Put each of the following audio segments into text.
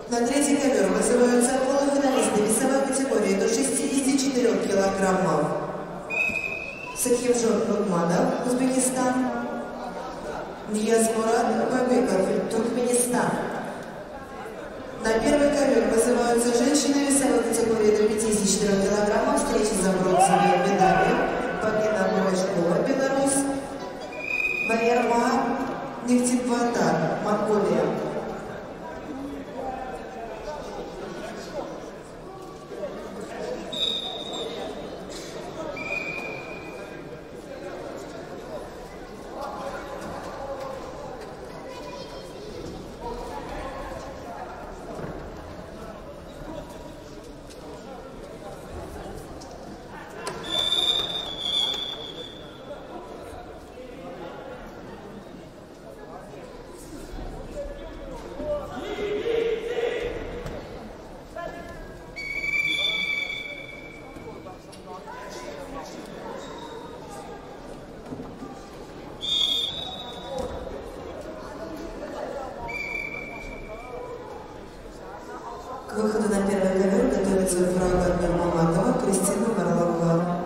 На третий ковер вызываются полуфиналисты весовой категории до 64 килограммов. Сахивжон Нурманов, Узбекистан. Ньязмурат Бабеков, Туркменистан. На первый ковер вызываются женщины весовой категории до 54 килограммов. Встречи за бронзовые медали. Полина Мурашкова, Беларусь. Валерма Нефтебатар, Монголия. К выходу на первый ковер готовится Фрага Нурмаматова, Кристина Марлова.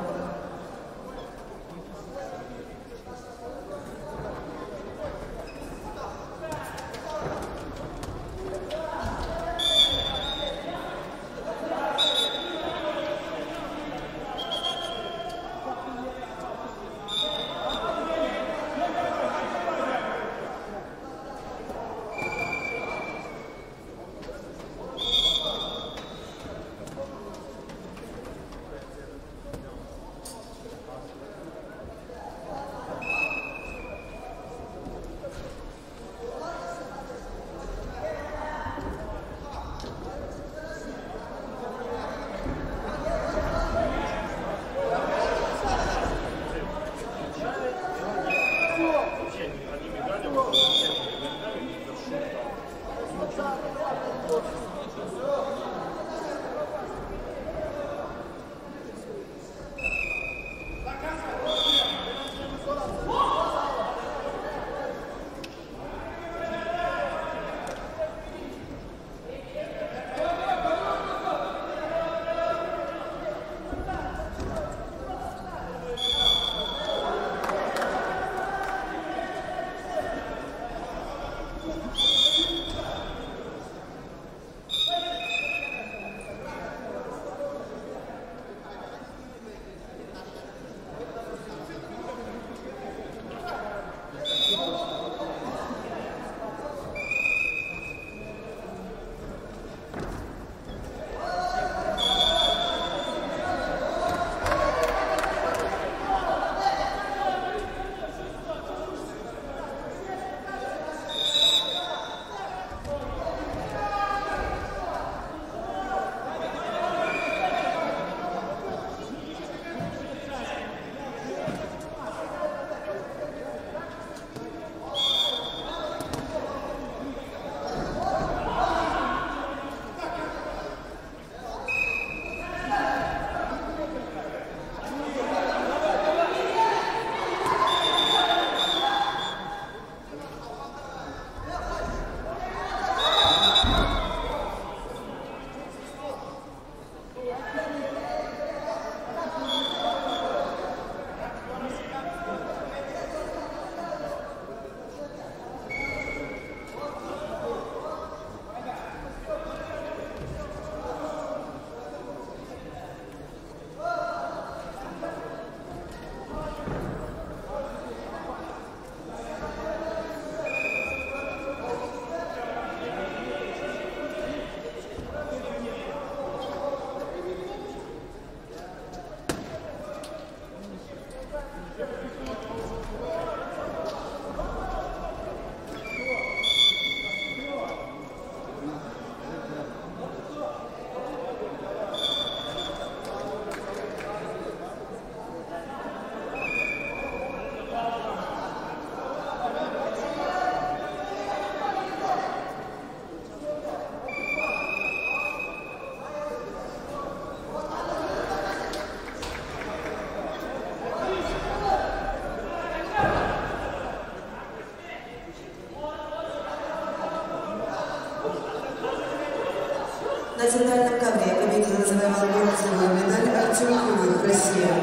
На центральном ковре победил, завоевал бронзовую медаль Артем Кулых, Россия.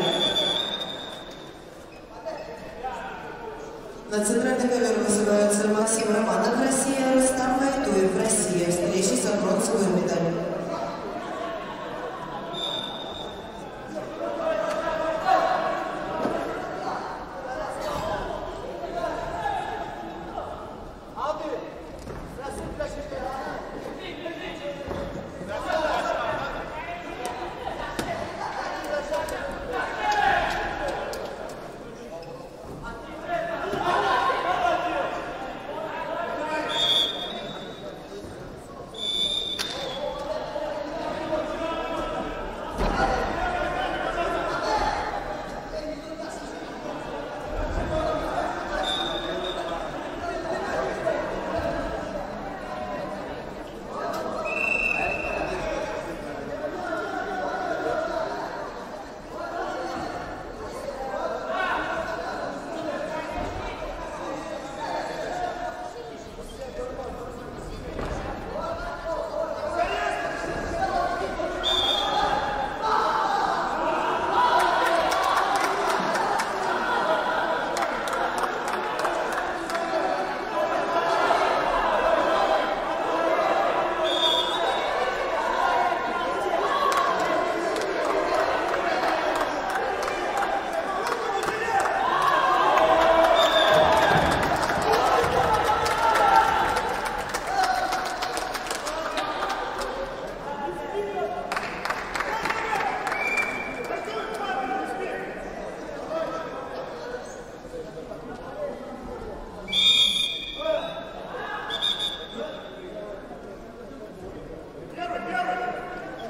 На центральный ковер вызываются Максим Романов, Россия, Рустам Вайтуев, Россия. Встречи за бронзовую медаль.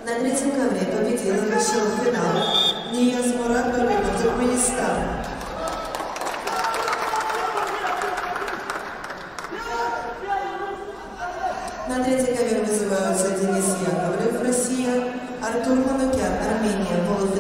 На третьем ковре победил и вышел в финал Нияз Мурат Нурминов, Туркменистан. На третий ковер вызываются Денис Яковлев, Россия, Артур Манукян, Армения, полуфинал.